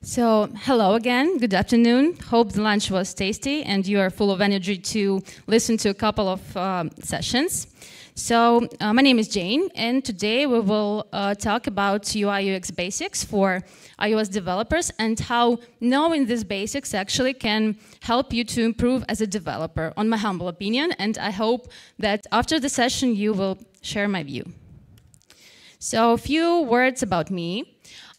So, hello again, good afternoon. Hope the lunch was tasty and you are full of energy to listen to a couple of sessions. So, my name is Jane, and today we will talk about UI UX basics for iOS developers and how knowing these basics actually can help you to improve as a developer, on my humble opinion, and I hope that after the session you will share my view. So, a few words about me.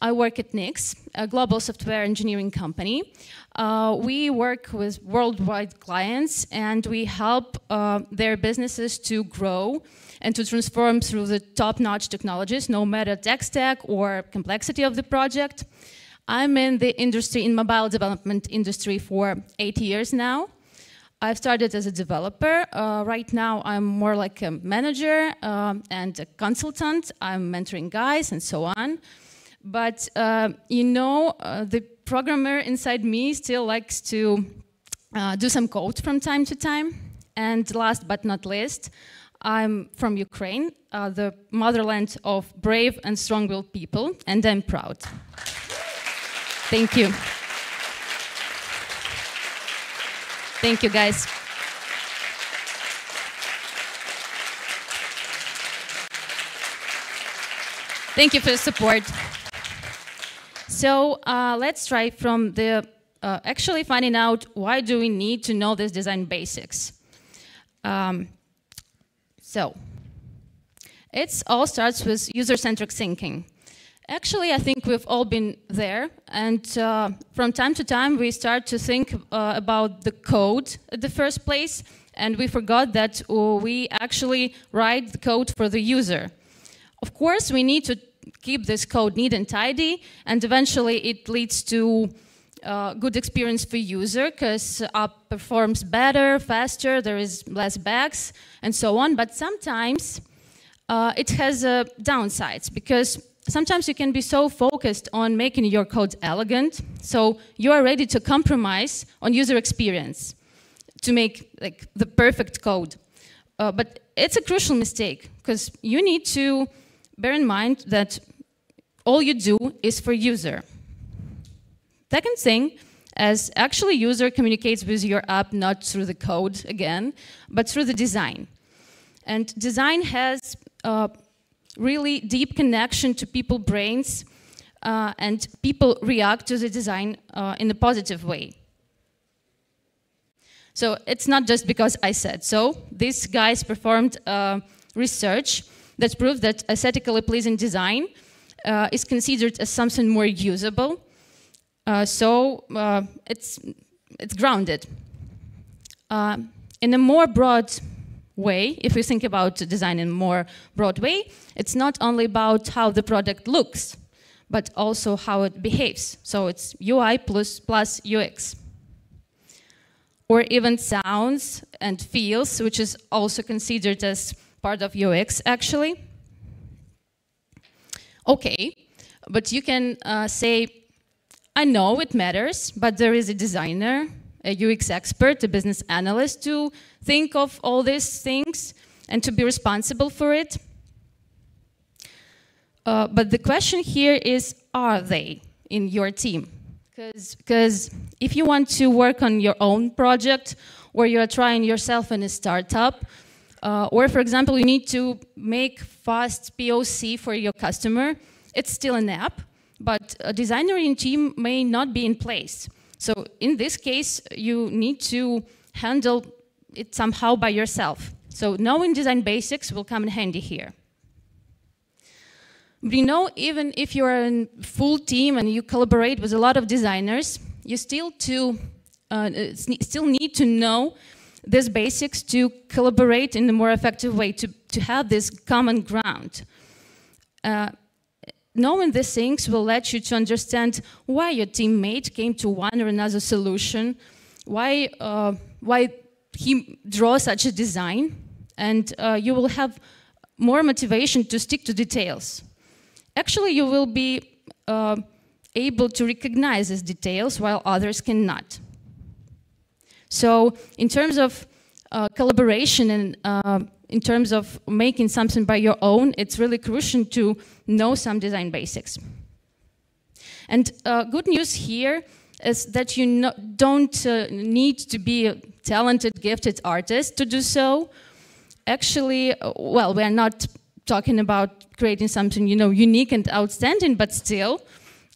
I work at Nix, a global software engineering company. We work with worldwide clients and we help their businesses to grow and to transform through the top-notch technologies, no matter tech stack or complexity of the project. I'm in the industry, in mobile development industry for 8 years now. I've started as a developer. Right now I'm more like a manager and a consultant. I'm mentoring guys and so on. But, the programmer inside me still likes to do some code from time to time. And last but not least, I'm from Ukraine, the motherland of brave and strong-willed people, and I'm proud. Thank you. Thank you, guys. Thank you for the support. So let's try from the actually finding out why do we need to know this design basics. So it all starts with user-centric thinking. Actually, I think we've all been there, and from time to time we start to think about the code at the first place, and we forgot that we actually write the code for the user. Of course, we need to keep this code neat and tidy, and eventually it leads to good experience for user because app performs better, faster, there is less bugs, and so on. But sometimes it has downsides because sometimes you can be so focused on making your code elegant, so you are ready to compromise on user experience to make like the perfect code. But it's a crucial mistake because you need to bear in mind that all you do is for user. Second thing, as actually user communicates with your app not through the code again, but through the design. And design has a really deep connection to people's brains, and people react to the design in a positive way. So it's not just because I said so. These guys performed research that proved that aesthetically pleasing design is considered as something more usable. It's grounded. In a more broad way, if we think about design in a more broad way, it's not only about how the product looks, but also how it behaves. So it's UI plus UX. Or even sounds and feels, which is also considered as part of UX, actually. Okay, but you can say, I know it matters, but there is a designer, a UX expert, a business analyst to think of all these things and to be responsible for it. But the question here is, are they in your team? Because if you want to work on your own project, or you're trying yourself in a startup, or, for example, you need to make fast POC for your customer. It's still an app, but a designer in team may not be in place. So in this case, you need to handle it somehow by yourself. So knowing design basics will come in handy here. But even if you're a full team and you collaborate with a lot of designers, you still need to know these basics to collaborate in a more effective way, to have this common ground. Knowing these things will let you to understand why your teammate came to one or another solution, why he draws such a design, and you will have more motivation to stick to details. Actually, you will be able to recognize these details while others cannot. So in terms of collaboration and in terms of making something by your own, it's really crucial to know some design basics. And good news here is that you don't need to be a talented, gifted artist to do so. Actually, well, we're not talking about creating something, you know, unique and outstanding, but still,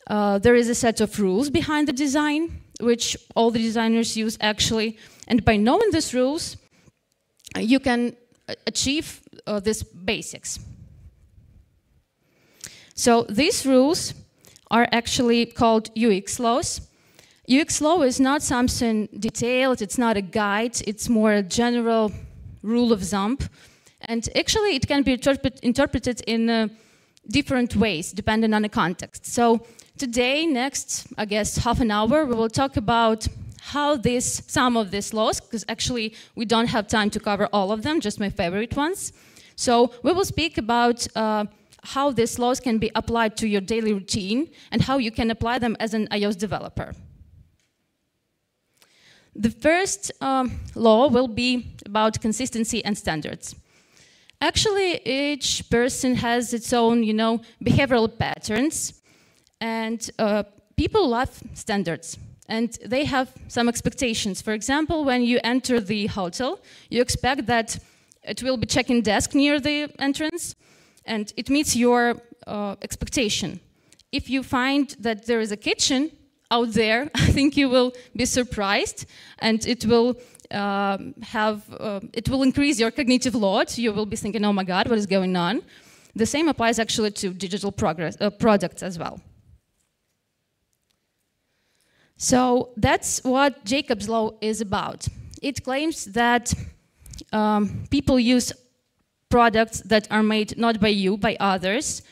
there is a set of rules behind the design, which all the designers use actually. And by knowing these rules, you can achieve these basics. So these rules are actually called UX laws. UX law is not something detailed, it's not a guide, it's more a general rule of thumb. And actually it can be interpreted in different ways, depending on the context. So today, next, I guess, half an hour, we will talk about how some of these laws, because actually we don't have time to cover all of them, just my favorite ones. So we will speak about how these laws can be applied to your daily routine and how you can apply them as an iOS developer. The first law will be about consistency and standards. Actually, each person has its own, you know, behavioral patterns, and people love standards, and they have some expectations. For example, when you enter the hotel, you expect that it will be check-in desk near the entrance, and it meets your expectation. If you find that there is a kitchen out there, I think you will be surprised, and it will increase your cognitive load. You will be thinking, oh my God, what is going on? The same applies actually to digital products as well. So that's what Jakob's law is about. It claims that people use products that are made not by you, by others,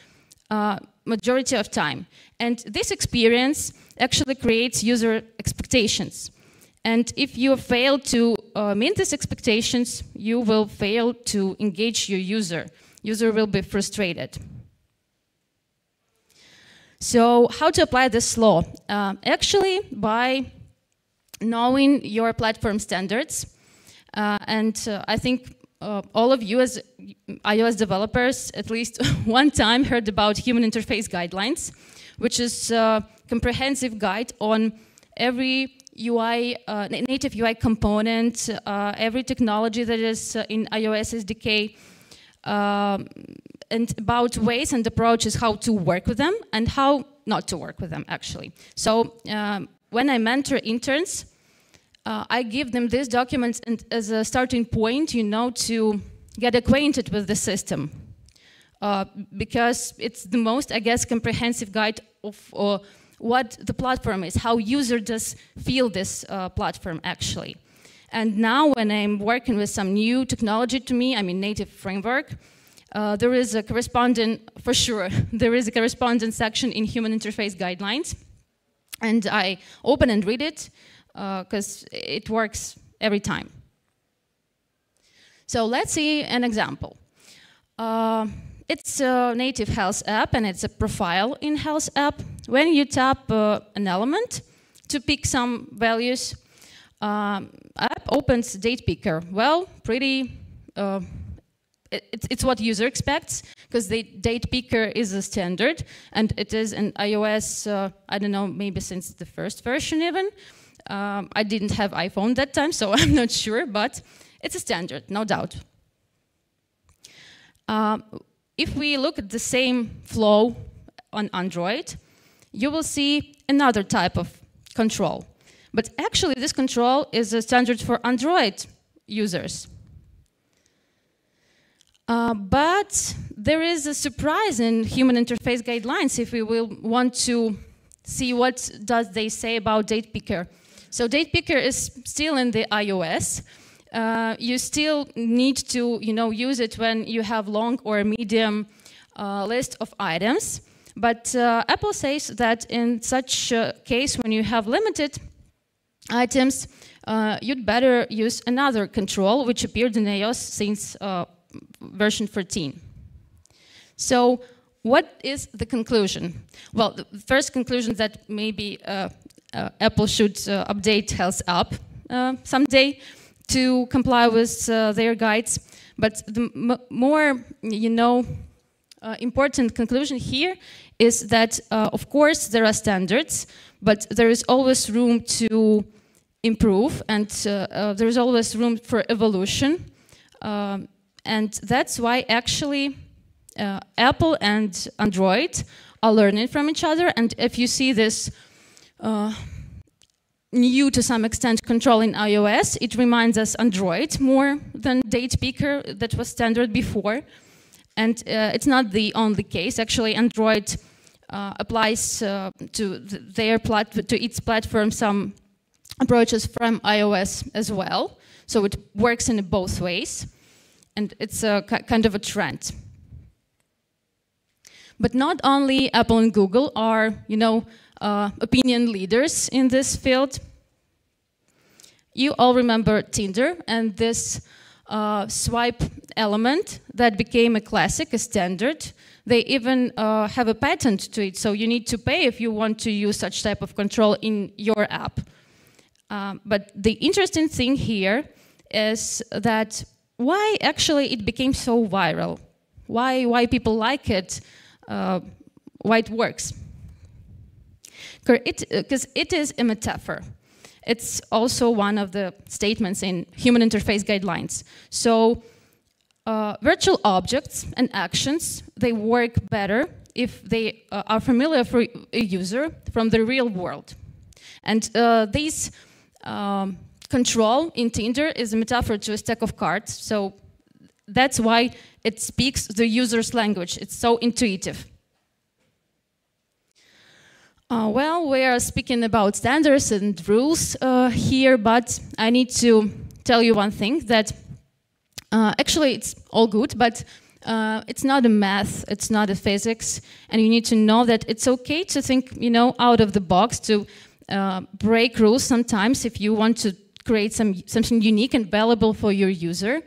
majority of time. And this experience actually creates user expectations. And if you fail to meet these expectations, you will fail to engage your user. User will be frustrated. So how to apply this law? Actually, by knowing your platform standards. I think all of you as iOS developers at least one time heard about human interface guidelines, which is a comprehensive guide on every UI, native UI component, every technology that is in iOS SDK, and about ways and approaches how to work with them and how not to work with them, actually. So when I mentor interns, I give them these documents and as a starting point, you know, to get acquainted with the system. Because it's the most, I guess, comprehensive guide of what the platform is, how user does feel this platform actually. And now when I'm working with some new technology to me, I mean native framework, there is a corresponding, for sure, there is a corresponding section in human interface guidelines. And I open and read it because it works every time. So let's see an example. It's a native health app and it's a profile in health app. When you tap an element to pick some values, app opens date picker. Well, pretty, it's what user expects because the date picker is a standard and it is in iOS, I don't know, maybe since the first version even. I didn't have iPhone that time, so I'm not sure, but it's a standard, no doubt. If we look at the same flow on Android, you will see another type of control. But actually, this control is a standard for Android users. But there is a surprise in human interface guidelines if we will want to see what does they say about date picker. So date picker is still in the iOS. You still need to, use it when you have long or medium list of items. But Apple says that in such a case, when you have limited items, you'd better use another control, which appeared in iOS since version 14. So what is the conclusion? Well, the first conclusion is that maybe Apple should update Health App someday to comply with their guides. But the more, important conclusion here is that, of course, there are standards, but there is always room to improve, and there is always room for evolution. And that's why actually Apple and Android are learning from each other. And if you see this new, to some extent, control in iOS, it reminds us Android more than date picker that was standard before. And it's not the only case. Actually, Android applies to its platform some approaches from iOS as well. So it works in both ways. And it's a kind of a trend. But not only Apple and Google are, opinion leaders in this field. You all remember Tinder and this swipe element that became a classic, a standard. They even have a patent to it, so you need to pay if you want to use such type of control in your app. But the interesting thing here is that why actually it became so viral? Why people like it? Why it works? Because it is a metaphor. It's also one of the statements in human interface guidelines. So virtual objects and actions, they work better if they are familiar for a user from the real world. And this control in Tinder is a metaphor to a stack of cards. So that's why it speaks the user's language. It's so intuitive. Well, we are speaking about standards and rules here, but I need to tell you one thing, that actually it's all good, but it's not a math, it's not a physics, and you need to know that it's okay to think, out of the box, to break rules sometimes if you want to create something unique and valuable for your user.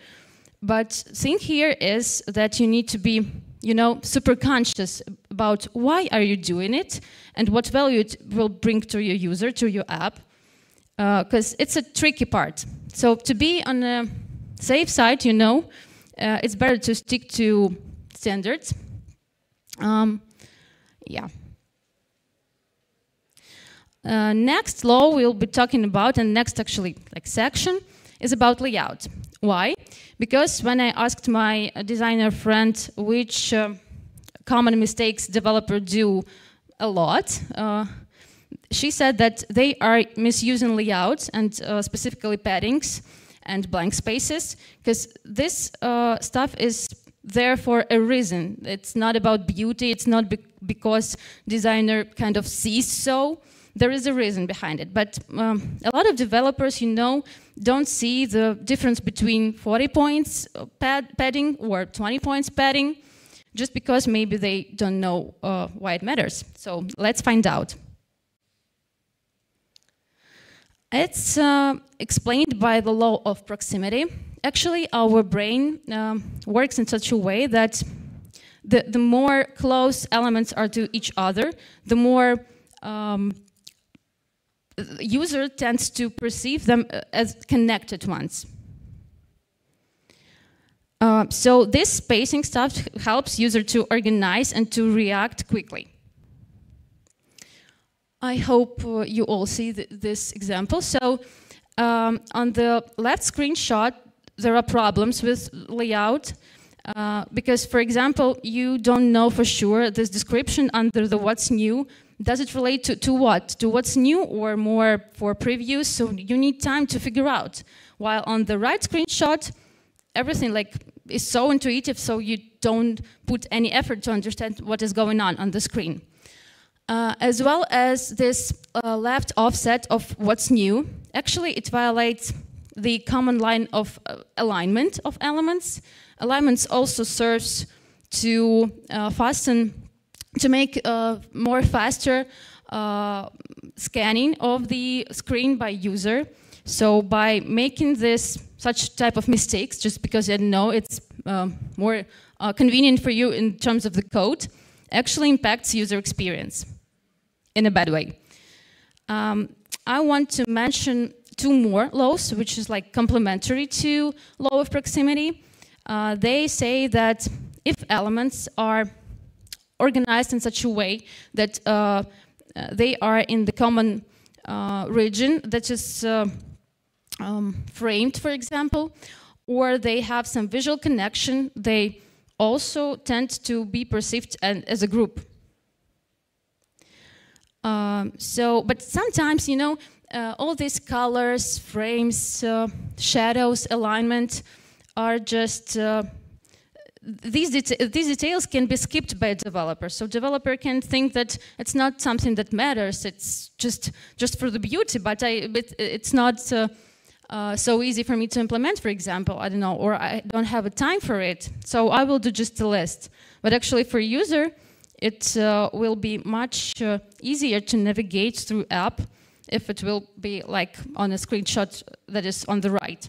But thing here is that you need to be super conscious about why are you doing it and what value it will bring to your user, to your app, because it's a tricky part. So to be on a safe side, it's better to stick to standards. Next law we'll be talking about, and next actually section, is about layout. Why? Because when I asked my designer friend which common mistakes developers do a lot, she said that they are misusing layouts and specifically paddings and blank spaces, because this stuff is there for a reason. It's not about beauty, it's not because designer kind of sees so. There is a reason behind it, but a lot of developers, don't see the difference between 40 points padding or 20 points padding, just because maybe they don't know why it matters. So let's find out. It's explained by the law of proximity. Actually, our brain works in such a way that the more close elements are to each other, the more user tends to perceive them as connected ones. So this spacing stuff helps user to organize and to react quickly. I hope you all see this example. So on the left screenshot, there are problems with layout because, for example, you don't know for sure this description under the what's new. Does it relate to what? To what's new or more for previews? So you need time to figure out. While on the right screenshot, everything is so intuitive, so you don't put any effort to understand what is going on the screen. As well as this left offset of what's new. Actually, it violates the common line of alignment of elements. Alignments also serves to make more faster scanning of the screen by user. So by making such type of mistakes, just because you know it's more convenient for you in terms of the code, actually impacts user experience in a bad way. I want to mention two more laws, which is complementary to law of proximity. They say that if elements are organized in such a way that they are in the common region that is framed, for example, or they have some visual connection. They also tend to be perceived as a group. But sometimes, you know, all these colors, frames, shadows, alignment are just these details can be skipped by a developer. So developer can think that it's not something that matters. It's just for the beauty, but it's not so easy for me to implement, for example. I don't know, or I don't have a time for it. So I will do just a list. But actually, for user, it will be much easier to navigate through app if it will be like on a screenshot that is on the right.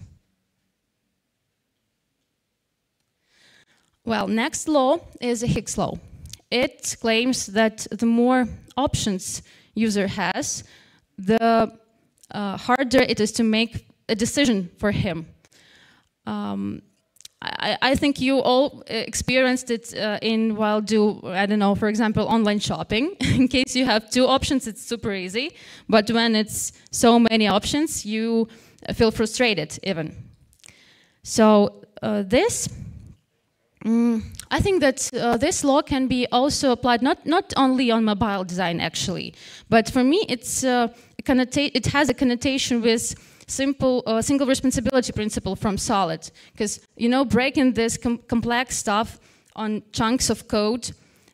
Well, next law is a Hick's law. It claims that the more options user has, the harder it is to make a decision for him. I think you all experienced it while I don't know, for example, online shopping. In case you have 2 options, it's super easy. But when it's so many options, you feel frustrated even. So I think that this law can be also applied not only on mobile design actually, but for me it has a connotation with single responsibility principle from Solid, because you know, breaking this complex stuff on chunks of code,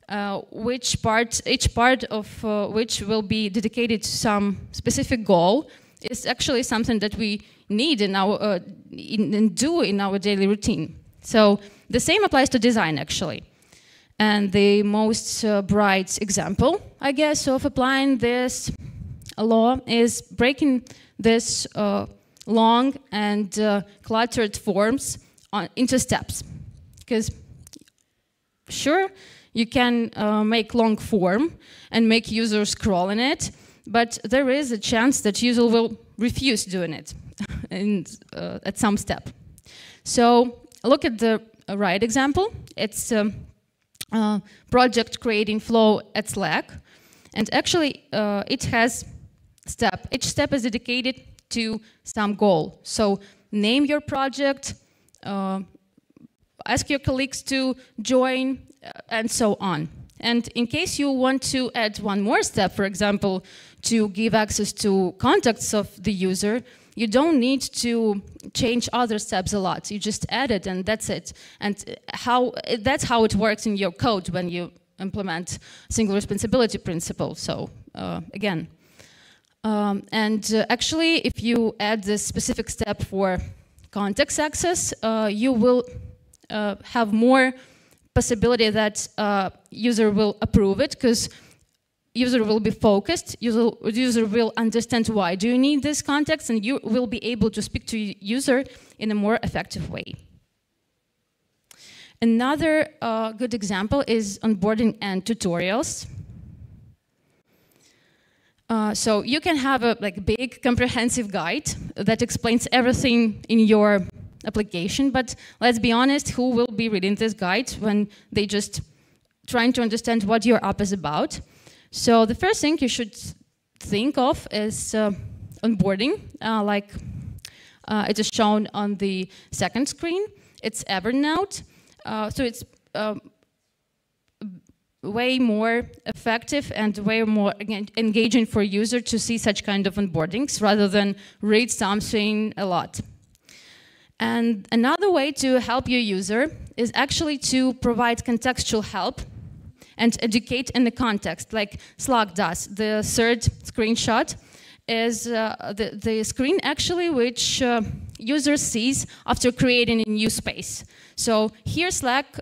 each part of which will be dedicated to some specific goal, is actually something that we need in our do in our daily routine. So the same applies to design actually. And the most bright example, I guess, of applying this law is breaking this long and cluttered forms into steps. Because sure, you can make long form and make users scroll in it, but there is a chance that user will refuse doing it at some step. So look at the right example. It's project creating flow at Slack, and actually it has step. Each step is dedicated to some goal. So name your project, ask your colleagues to join, and so on. And in case you want to add one more step, for example, to give access to contacts of the user, you don't need to change other steps a lot. You just add it and that's it. And that's how it works in your code when you implement single responsibility principle. So again. Actually, if you add this specific step for context access, you will have more possibility that user will approve it, because user will be focused, user will understand why do you need this context, and you will be able to speak to user in a more effective way. Another good example is onboarding and tutorials. So you can have a big comprehensive guide that explains everything in your application, but let's be honest, who will be reading this guide when they just trying to understand what your app is about? So the first thing you should think of is onboarding, it is shown on the second screen. It's Evernote, so it's way more effective and way more engaging for user to see such kind of onboardings rather than read something a lot. And another way to help your user is actually to provide contextual help and educate in the context, like Slack does. The third screenshot is the screen actually which user sees after creating a new space. So here Slack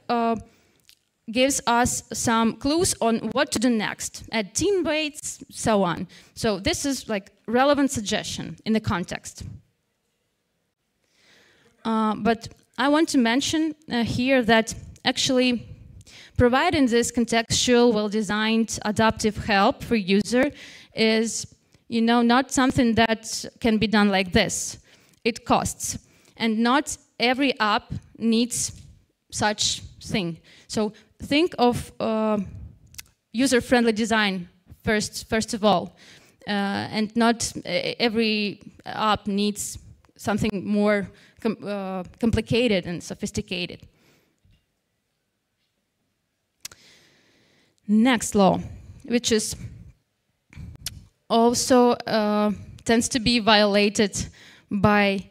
gives us some clues on what to do next, add team weights, so on. So this is like relevant suggestion in the context. But I want to mention here that actually providing this contextual, well-designed, adaptive help for user is, you know, not something that can be done like this. It costs, and not every app needs such thing. So think of user-friendly design first of all, and not every app needs something more complicated and sophisticated. Next law, which is also tends to be violated by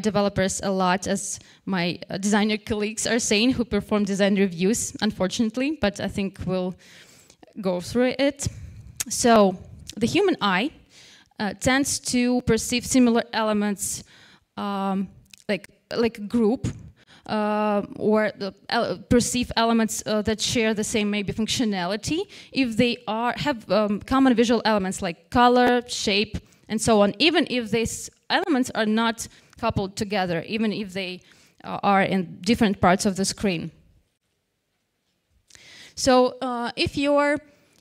developers a lot, as my designer colleagues are saying, who perform design reviews, unfortunately, but I think we'll go through it. So the human eye tends to perceive similar elements like a group, or perceive elements that share the same maybe functionality if they have common visual elements like color, shape, and so on, even if these elements are not coupled together, even if they are in different parts of the screen. So if your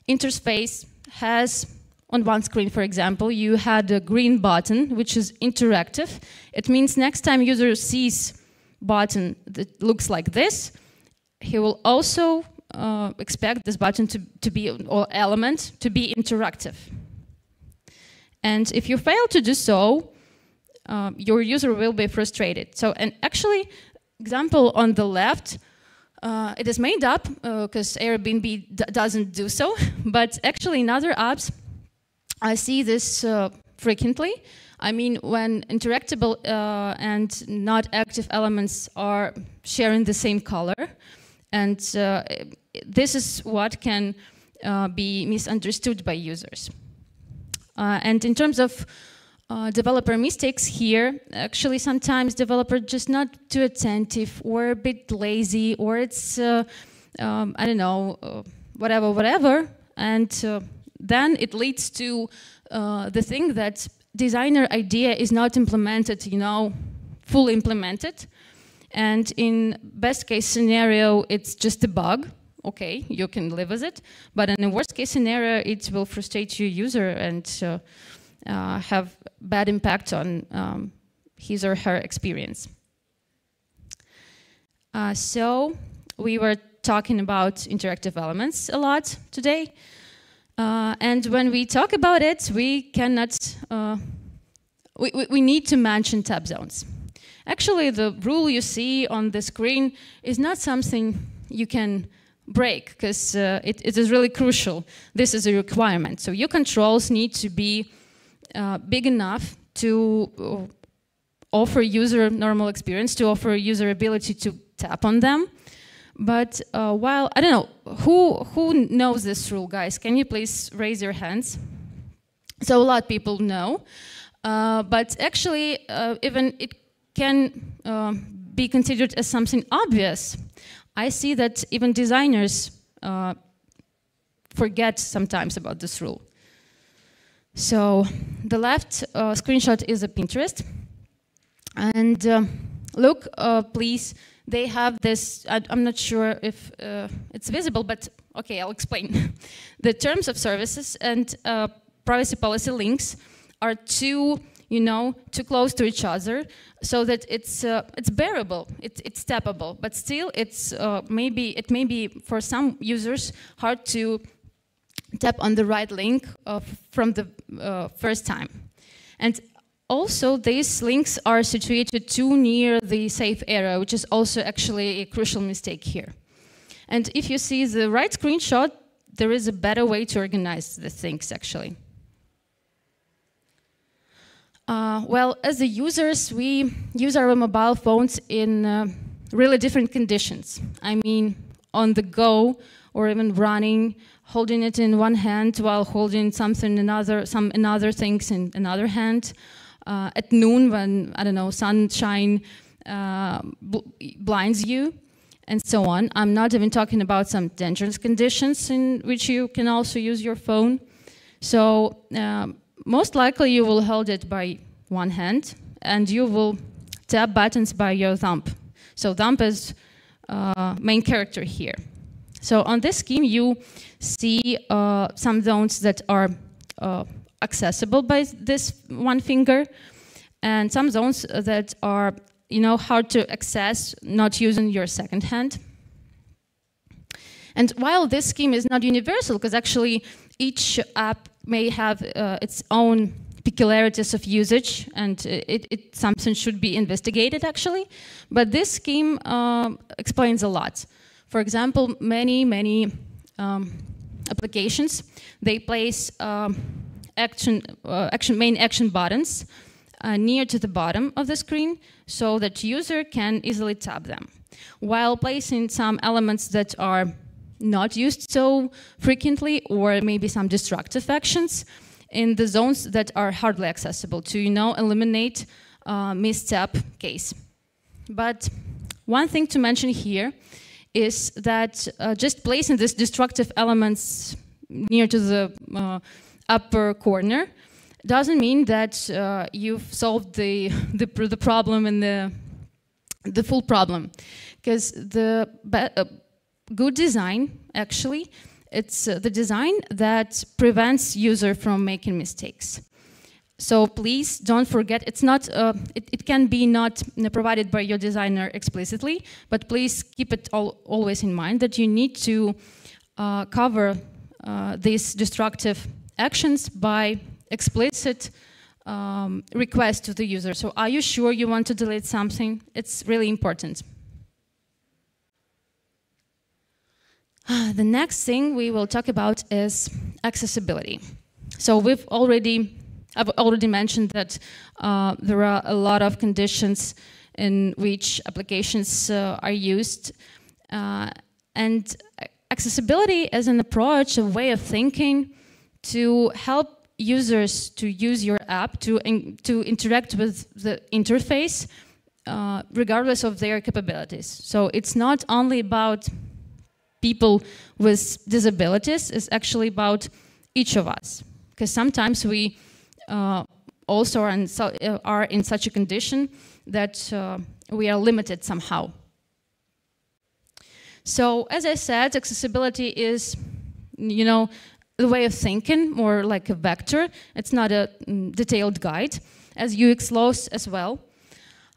interface has, on one screen, for example, you had a green button, which is interactive, it means next time user sees button that looks like this, he will also expect this button to be, or element, to be interactive. And if you fail to do so, your user will be frustrated. So, and actually, example on the left, it is made up because Airbnb doesn't do so, but actually in other apps, I see this frequently. I mean, when interactable and not active elements are sharing the same color, and this is what can be misunderstood by users. And in terms of developer mistakes here, actually sometimes developers just not too attentive or a bit lazy, or it's, I don't know, whatever, and then it leads to the thing that designer idea is not implemented, you know, fully implemented. And in best case scenario, it's just a bug. Okay, you can live with it. But in a worst case scenario, it will frustrate your user and have bad impact on his or her experience. So we were talking about interactive elements a lot today. And when we talk about it, we cannot, we need to mention tab zones. Actually, the rule you see on the screen is not something you can break, because it is really crucial. This is a requirement. So your controls need to be big enough to offer user normal experience, to offer user ability to tap on them. But while, I don't know, who knows this rule, guys? Can you please raise your hands? So a lot of people know, but actually even it can be considered as something obvious. I see that even designers forget sometimes about this rule. So the left screenshot is a Pinterest. And look, please, they have this, I'm not sure if it's visible, but okay, I'll explain. The terms of services and privacy policy links are too close to each other, so that it's bearable, it's tappable, but still it may be for some users hard to tap on the right link from the first time. And also, these links are situated too near the safe area, which is also actually a crucial mistake here. And if you see the right screenshot, there is a better way to organize the things, actually. Well, as the users, we use our mobile phones in really different conditions. I mean, on the go, or even running, holding it in one hand while holding some other things in another hand. At noon, when, I don't know, sunshine blinds you, and so on. I'm not even talking about some dangerous conditions in which you can also use your phone. So most likely you will hold it by one hand, and you will tap buttons by your thumb. So thumb is main character here. So on this scheme, you see some zones that are accessible by this one finger, and some zones that are, hard to access not using your second hand. And while this scheme is not universal, because actually each app may have its own peculiarities of usage, and something should be investigated actually, but this scheme explains a lot. For example, many applications, they place main action buttons near to the bottom of the screen so that user can easily tap them, while placing some elements that are not used so frequently, or maybe some destructive actions in the zones that are hardly accessible to, eliminate misstep case. But one thing to mention here is that just placing these destructive elements near to the upper corner doesn't mean that you've solved the problem and the full problem, because the good design, actually, it's the design that prevents user from making mistakes. So please don't forget, it's not, it can be not provided by your designer explicitly, but please keep it always in mind that you need to cover these destructive actions by explicit request to the user. So are you sure you want to delete something? It's really important. The next thing we will talk about is accessibility. So I've already mentioned that there are a lot of conditions in which applications are used. And accessibility is an approach, a way of thinking to help users to use your app, to interact with the interface, regardless of their capabilities. So it's not only about people with disabilities, it's actually about each of us. Because sometimes we also are in such a condition that we are limited somehow. So as I said, accessibility is, the way of thinking, more like a vector. It's not a detailed guide, as UX laws as well.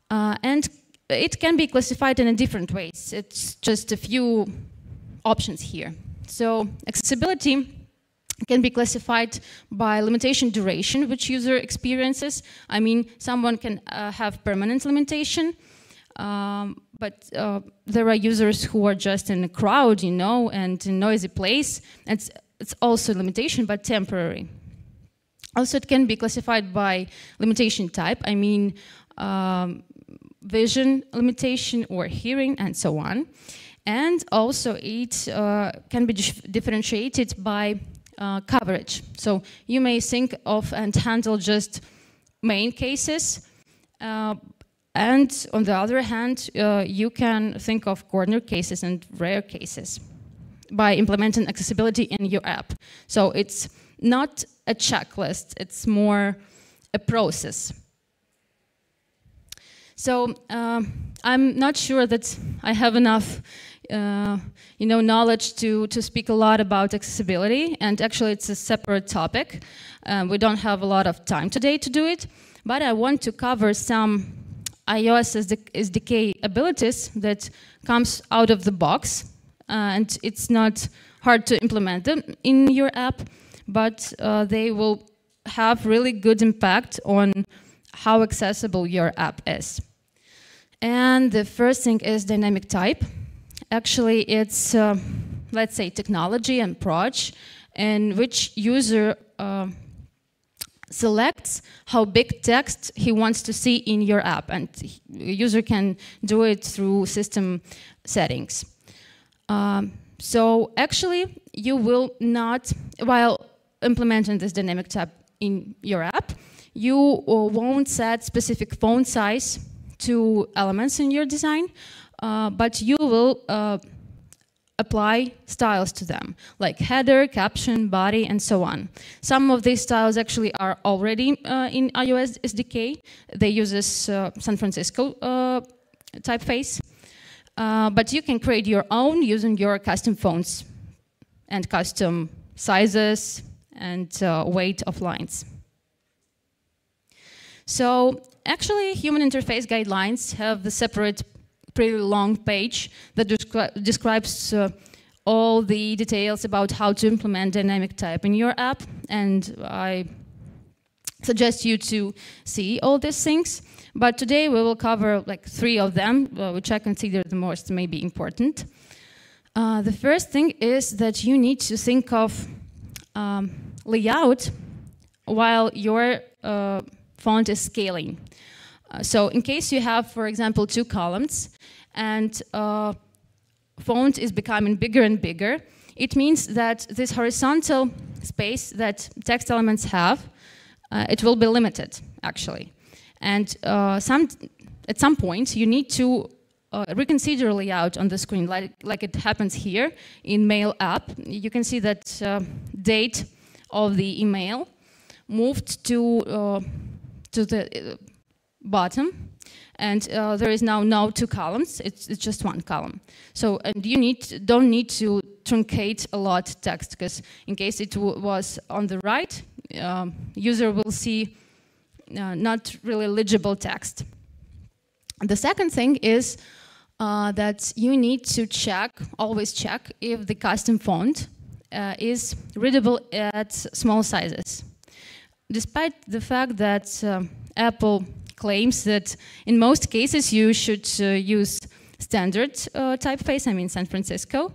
And it can be classified in different ways. It's just a few options here. So accessibility can be classified by limitation duration, which user experiences. I mean, someone can have permanent limitation, but there are users who are just in a crowd, and in a noisy place. It's also a limitation, but temporary. Also, it can be classified by limitation type. I mean, vision limitation or hearing, and so on. And also, it can be differentiated by coverage. So you may think of and handle just main cases, and on the other hand, you can think of corner cases and rare cases by implementing accessibility in your app. So it's not a checklist, it's more a process. So I'm not sure that I have enough knowledge to speak a lot about accessibility, and actually it's a separate topic. We don't have a lot of time today to do it, but I want to cover some iOS SDK abilities that comes out of the box, and it's not hard to implement them in your app, but they will have really good impact on how accessible your app is. And the first thing is dynamic type. Actually, it's, let's say, technology and approach in which user selects how big text he wants to see in your app, and user can do it through system settings. So actually, you will not, while implementing this dynamic type in your app, you won't set specific font size to elements in your design, but you will apply styles to them, like header, caption, body, and so on. Some of these styles actually are already in iOS SDK. They use this San Francisco typeface. But you can create your own using your custom fonts and custom sizes and weight of lines. So actually, human interface guidelines have the separate, pretty long page that describes all the details about how to implement dynamic type in your app, and I suggest you to see all these things. But today we will cover like 3 of them, which I consider the most maybe important. The first thing is that you need to think of layout while your font is scaling. So in case you have, for example, 2 columns and font is becoming bigger and bigger, it means that this horizontal space that text elements have, it will be limited, actually. And at some point, you need to reconsider layout on the screen, like it happens here in Mail app. You can see that date of the email moved to the bottom, and there is now no 2 columns. It's just 1 column. So, and you don't need to truncate a lot text, because in case it was on the right, user will see not really legible text. The second thing is that you need to always check if the custom font is readable at small sizes. Despite the fact that Apple claims that in most cases you should use standard typeface, I mean San Francisco.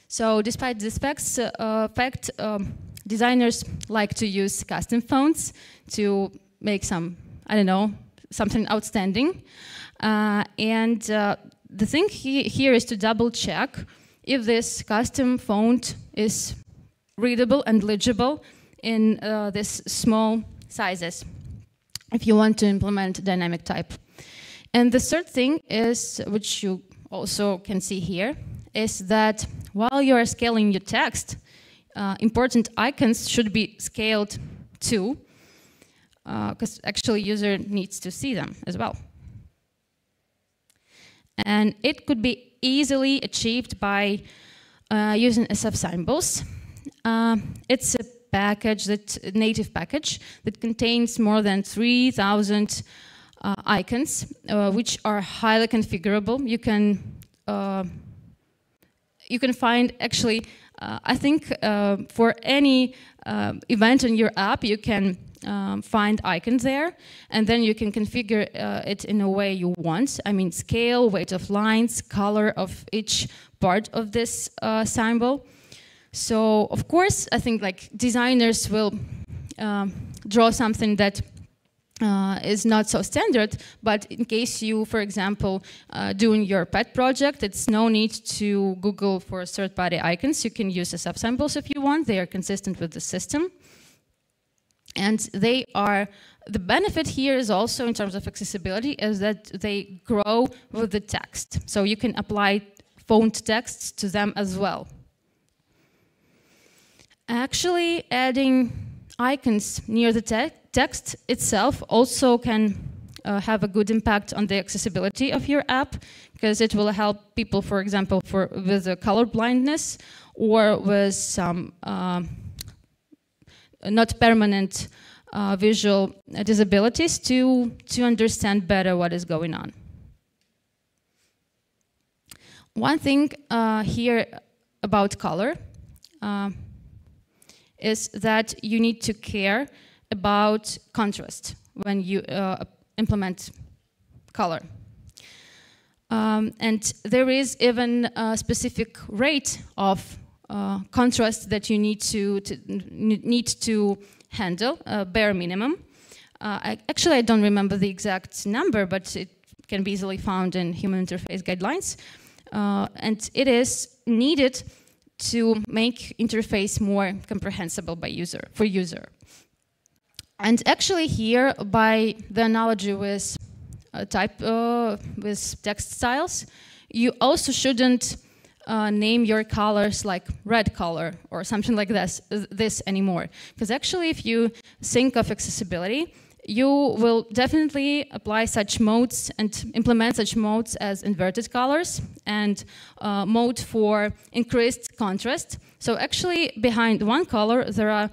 So despite this fact, designers like to use custom fonts to make some, I don't know, something outstanding. The thing here is to double check if this custom font is readable and legible in these small sizes, if you want to implement dynamic type. And the third thing is, which you also can see here, is that while you are scaling your text, important icons should be scaled too, because actually user needs to see them as well. And it could be easily achieved by using SF symbols. It's a native package that contains more than 3,000 icons, which are highly configurable. You can find actually, I think for any event on your app, you can find icons there, and then you can configure it in a way you want. I mean, scale, weight of lines, color of each part of this symbol. So, of course, I think like designers will draw something that is not so standard, but in case you, for example, doing your pet project, it's no need to Google for third-party icons. You can use SF symbols if you want. They are consistent with the system. And they are, the benefit here is also in terms of accessibility is that they grow with the text. So you can apply font texts to them as well. Actually, adding icons near the text itself also can have a good impact on the accessibility of your app, because it will help people, for example, with color blindness or with some not permanent visual disabilities to understand better what is going on. One thing here about color is that you need to care about contrast when you implement color. And there is even a specific rate of contrast that you need to handle, bare minimum. Actually, I don't remember the exact number, but it can be easily found in human interface guidelines. And it is needed to make interface more comprehensible for user. And actually here, by the analogy with with text styles, you also shouldn't name your colors like red color or something like this anymore. Because actually, if you think of accessibility, you will definitely apply such modes and implement such modes as inverted colors and mode for increased contrast. So actually, behind one color, there are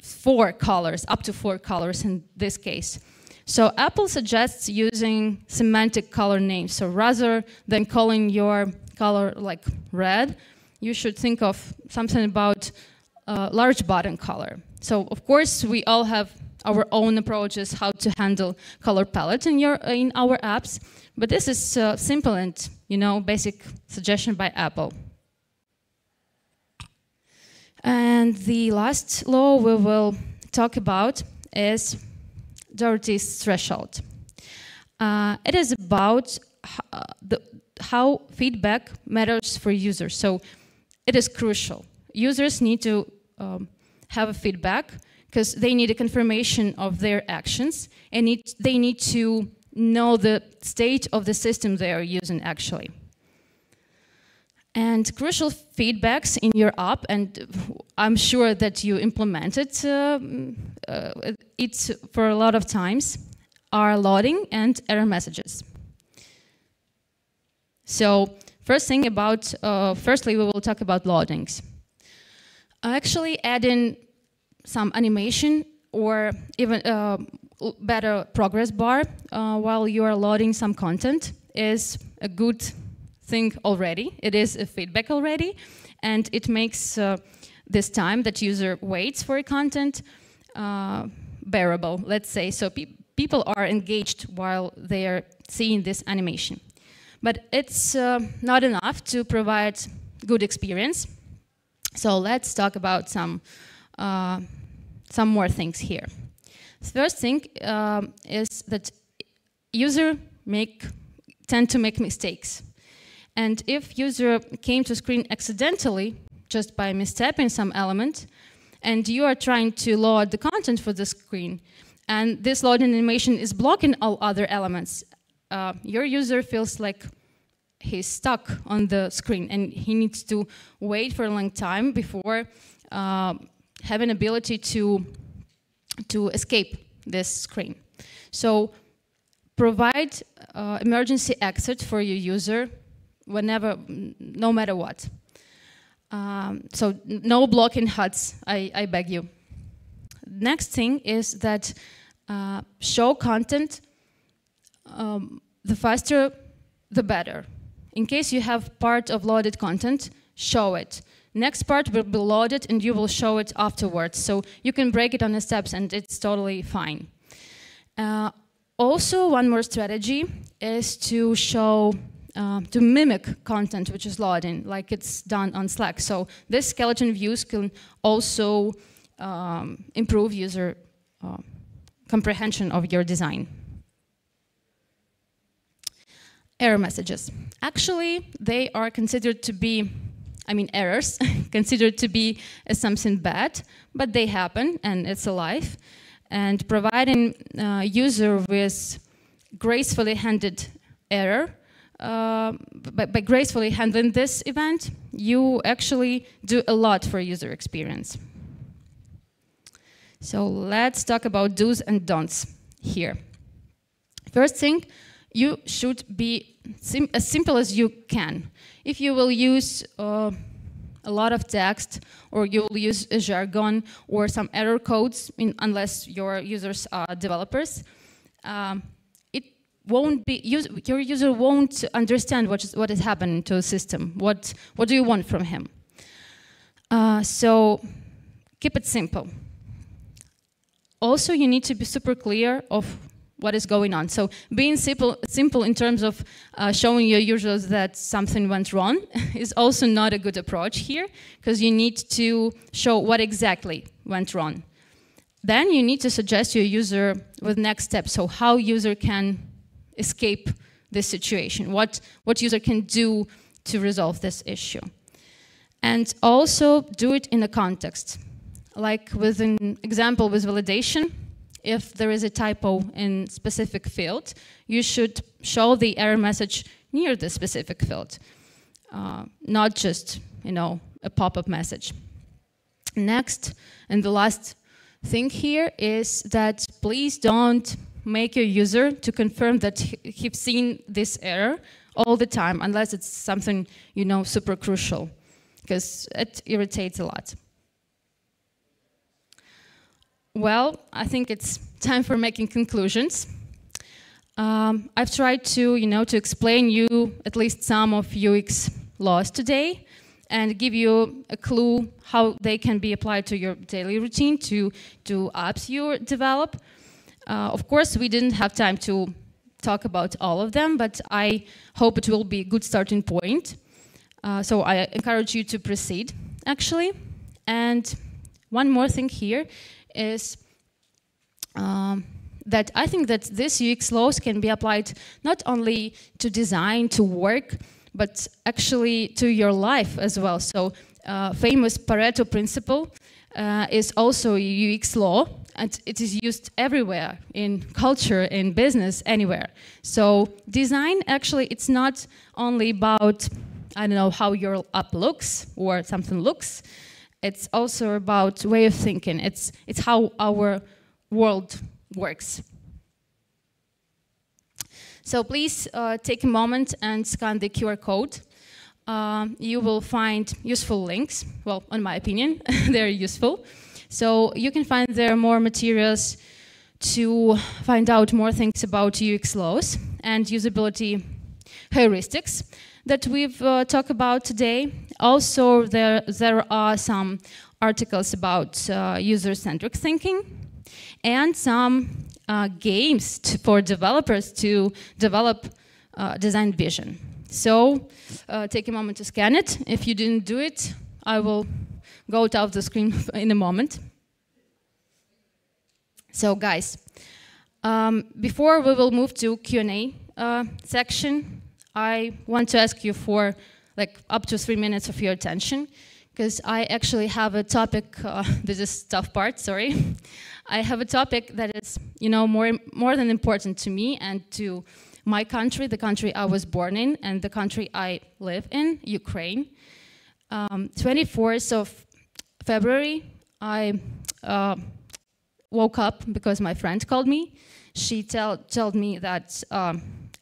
4 colors, up to 4 colors in this case. So Apple suggests using semantic color names. So rather than calling your color like red, you should think of something about large button color. So of course, we all have our own approaches how to handle color palette in our apps, but this is simple and basic suggestion by Apple. And the last law we will talk about is Doherty's Threshold. It is about how feedback matters for users. So it is crucial. Users need to have a feedback because they need a confirmation of their actions, and they need to know the state of the system they are using actually. And crucial feedbacks in your app, and I'm sure that you implemented it for a lot of times, are loading and error messages. So firstly, we will talk about loadings. Actually, adding some animation or even better progress bar while you are loading some content is a good thing already. It is a feedback already, and it makes this time that user waits for a content bearable, let's say. So people are engaged while they are seeing this animation. But it's not enough to provide good experience. So let's talk about some more things here. The first thing is that users tend to make mistakes. And if user came to screen accidentally, just by misstepping some element, and you are trying to load the content for the screen, and this loading animation is blocking all other elements, your user feels like he's stuck on the screen, and he needs to wait for a long time before having ability to escape this screen. So provide emergency exit for your user whenever, no matter what. So no blocking HUDs, I beg you. Next thing is that show content, the faster, the better. In case you have part of loaded content, show it. Next part will be loaded and you will show it afterwards. So you can break it on the steps and it's totally fine. Also, one more strategy is to show, to mimic content which is loading, like it's done on Slack. So this skeleton views can also improve user comprehension of your design. Error messages. Actually, they are considered to be, errors, considered to be something bad, but they happen and it's alive. And providing user with gracefully handled error, by gracefully handling this event, you actually do a lot for user experience. So let's talk about do's and don'ts here. First thing, you should be as simple as you can. If you will use a lot of text, or you will use a jargon or some error codes, unless your users are developers, your user won't understand what is happening to the system. What do you want from him? So keep it simple. Also, you need to be super clear of what is going on. So being simple in terms of showing your users that something went wrong is also not a good approach here, because you need to show what exactly went wrong. Then you need to suggest your user with next steps, so how user can escape this situation, what user can do to resolve this issue. And also do it in a context. Like with an example with validation, if there is a typo in specific field, you should show the error message near the specific field, not just, a pop-up message. Next, and the last thing here is that please don't make your user to confirm that he's seen this error all the time, unless it's something, super crucial, because it irritates a lot. Well, I think it's time for making conclusions. I've tried to, to explain you at least some of UX laws today, and give you a clue how they can be applied to your daily routine, to apps you develop. Of course, we didn't have time to talk about all of them, but I hope it will be a good starting point. So I encourage you to proceed, actually. And one more thing here is that I think that these UX laws can be applied not only to design, to work, but actually to your life as well. So famous Pareto principle is also a UX law, and it is used everywhere, in culture, in business, anywhere. So design, actually, it's not only about, I don't know, how your app looks or something looks. It's also about way of thinking. It's how our world works. So please take a moment and scan the QR code. You will find useful links. Well, in my opinion, they're useful. So you can find there more materials to find out more things about UX laws and usability heuristics that we've talked about today. Also, there are some articles about user-centric thinking and some games for developers to develop design vision. So take a moment to scan it. If you didn't do it, I will go out of the screen in a moment. So guys, before we will move to Q&A section, I want to ask you for like up to 3 minutes of your attention, because I actually have a topic, this is tough part, sorry. I have a topic that is, you know, more than important to me and to my country, the country I was born in, and the country I live in, Ukraine. 24th of February, I woke up because my friend called me. She told me that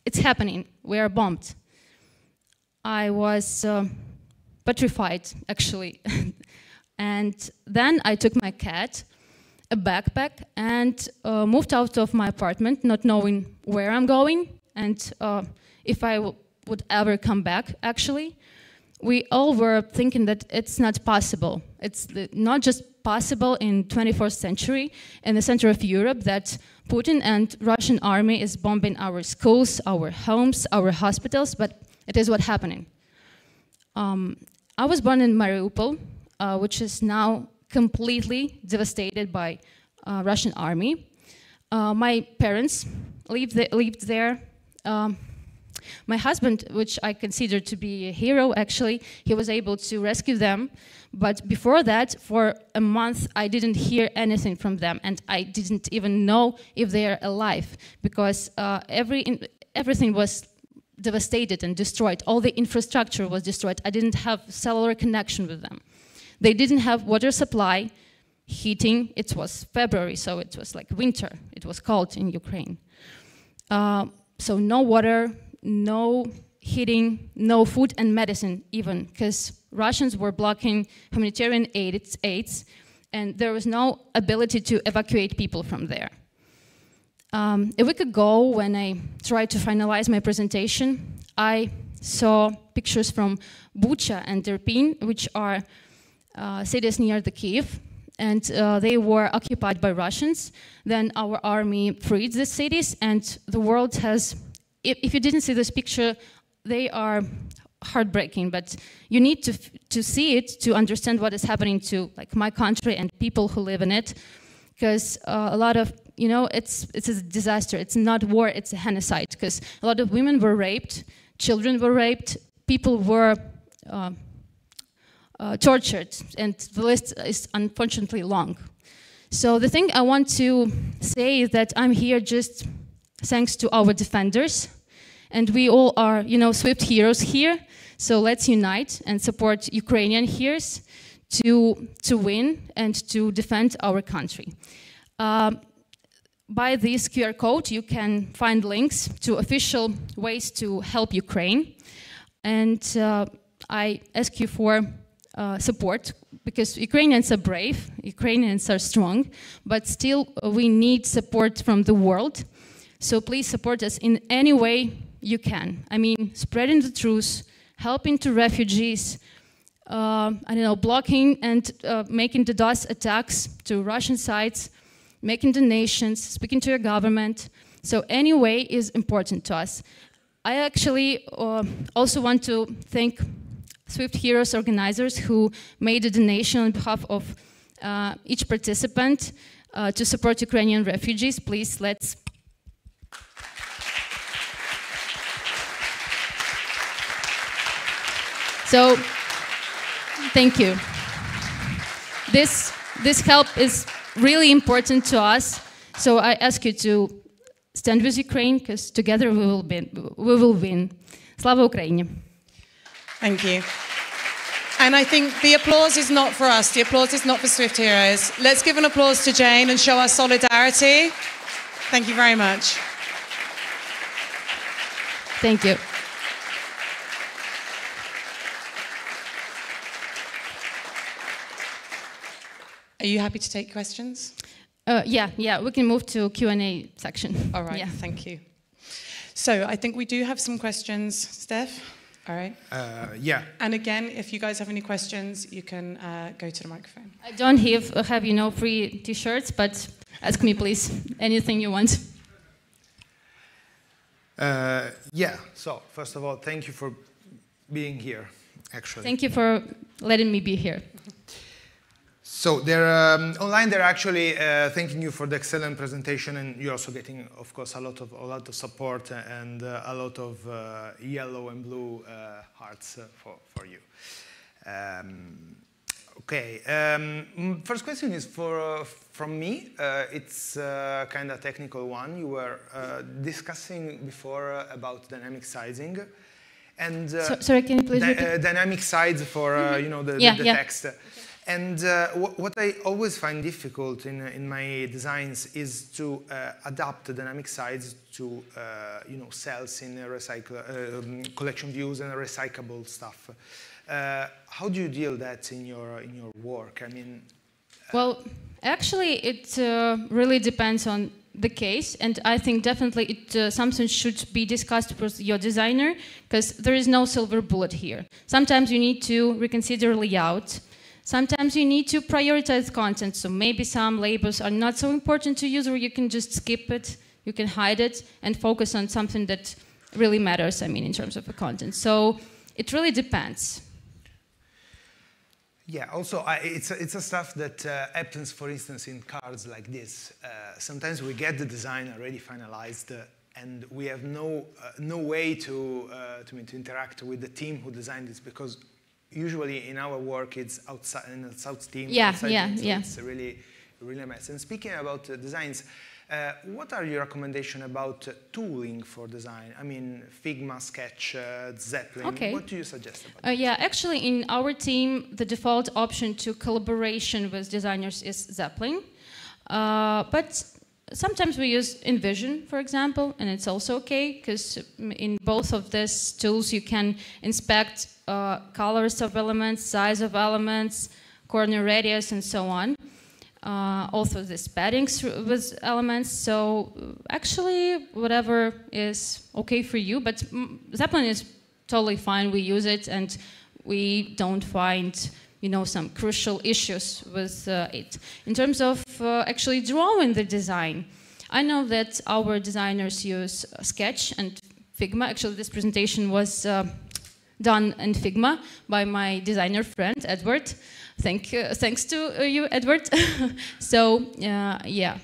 it's happening, we are bombed. I was petrified, actually. And then I took my cat, a backpack, and moved out of my apartment, not knowing where I'm going and if I would ever come back, actually. We all were thinking that it's not possible. It's not just possible in 21st century, in the center of Europe, that Putin and Russian army is bombing our schools, our homes, our hospitals, but it is what's happening. I was born in Mariupol, which is now completely devastated by Russian army. My parents lived there. My husband, which I consider to be a hero, actually, he was able to rescue them. But before that, for a month, I didn't hear anything from them, and I didn't even know if they are alive, because everything was devastated and destroyed. All the infrastructure was destroyed. I didn't have cellular connection with them. They didn't have water supply, heating. It was February, so it was like winter. It was cold in Ukraine. So no water, no heating, no food and medicine even, because Russians were blocking humanitarian aids, and there was no ability to evacuate people from there. A week ago, when I tried to finalize my presentation, I saw pictures from Bucha and Irpin, which are cities near the Kiev, and they were occupied by Russians. Then our army freed the cities, and the world has, if you didn't see this picture, they are heartbreaking, but you need to see it to understand what is happening to like my country and people who live in it, because a lot of, you know, it's a disaster. It's not war, it's a genocide, because a lot of women were raped, children were raped, people were tortured, and the list is unfortunately long. So the thing I want to say is that I'm here just thanks to our defenders, and we all are, you know, swift heroes here. So let's unite and support Ukrainian heroes to win and to defend our country. By this QR code, you can find links to official ways to help Ukraine. And I ask you for support, because Ukrainians are brave, Ukrainians are strong, but still we need support from the world. So please support us in any way you can. I mean, spreading the truth, helping to refugees, I don't know, blocking and making the DOS attacks to Russian sites, making donations, speaking to your government. So any way is important to us. I actually also want to thank Swift Heroes organizers who made a donation on behalf of each participant to support Ukrainian refugees. Please, let's. So, thank you. This help is really important to us. So I ask you to stand with Ukraine, because together we will win. Slava Ukraini! Thank you. And I think the applause is not for us. The applause is not for Swift Heroes. Let's give an applause to Jane and show our solidarity. Thank you very much. Thank you. Are you happy to take questions? Yeah, we can move to Q&A section. All right, yeah. Thank you. So I think we do have some questions. Steph? All right. Yeah. And again, if you guys have any questions, you can go to the microphone. I don't have free T-shirts, but ask me, please, anything you want. Yeah, so first of all, thank you for being here, actually. Thank you for letting me be here. So online they're actually thanking you for the excellent presentation, and you're also getting, of course, a lot of support and a lot of yellow and blue hearts for you. Okay, first question is from me. It's a kind of technical one. You were discussing before about dynamic sizing, and sorry, can you please repeat? Dynamic size for the text. And what I always find difficult in my designs is to adapt the dynamic size to cells in collection views and recyclable stuff. How do you deal that in your work? I mean, well, actually, it really depends on the case, and I think definitely something should be discussed with your designer, because there is no silver bullet here. Sometimes you need to reconsider layout. Sometimes you need to prioritize content, so maybe some labels are not so important to use, or you can just skip it, you can hide it, and focus on something that really matters, in terms of the content. So it really depends. Yeah, also, it's a stuff that happens, for instance, in cards like this. Sometimes we get the design already finalized, and we have no way to interact with the team who designed this, because usually in our work it's outside in the South team. Yeah. It's really a mess. And speaking about designs, what are your recommendations about tooling for design? I mean, Figma, Sketch, Zeppelin. Okay. What do you suggest about yeah, actually in our team, the default option to collaboration with designers is Zeppelin. But sometimes we use InVision, for example, and it's also okay, because in both of these tools you can inspect colors of elements, size of elements, corner radius, and so on. Also the paddings with elements. So actually, whatever is okay for you, but Zeppelin is totally fine. We use it, and we don't find some crucial issues with it. In terms of actually drawing the design, I know that our designers use Sketch and Figma. Actually, this presentation was done in Figma by my designer friend, Edward. Thanks to you, Edward. So, yeah.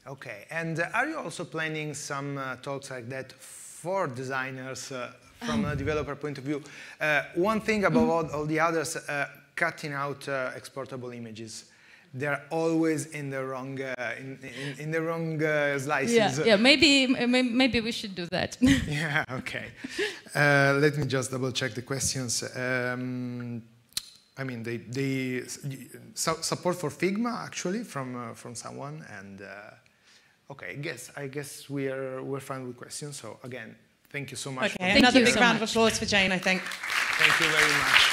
Okay, and are you also planning some talks like that for designers from a developer point of view? One thing above all the others, cutting out exportable images. They're always in the wrong in the wrong slices. Yeah. Maybe we should do that. Yeah. Okay. Let me just double check the questions. I mean, they support for Figma actually from someone, and okay. I guess we're fine with questions. So again, thank you so much. Okay. Another big round of applause for Jane, I think. Thank you very much.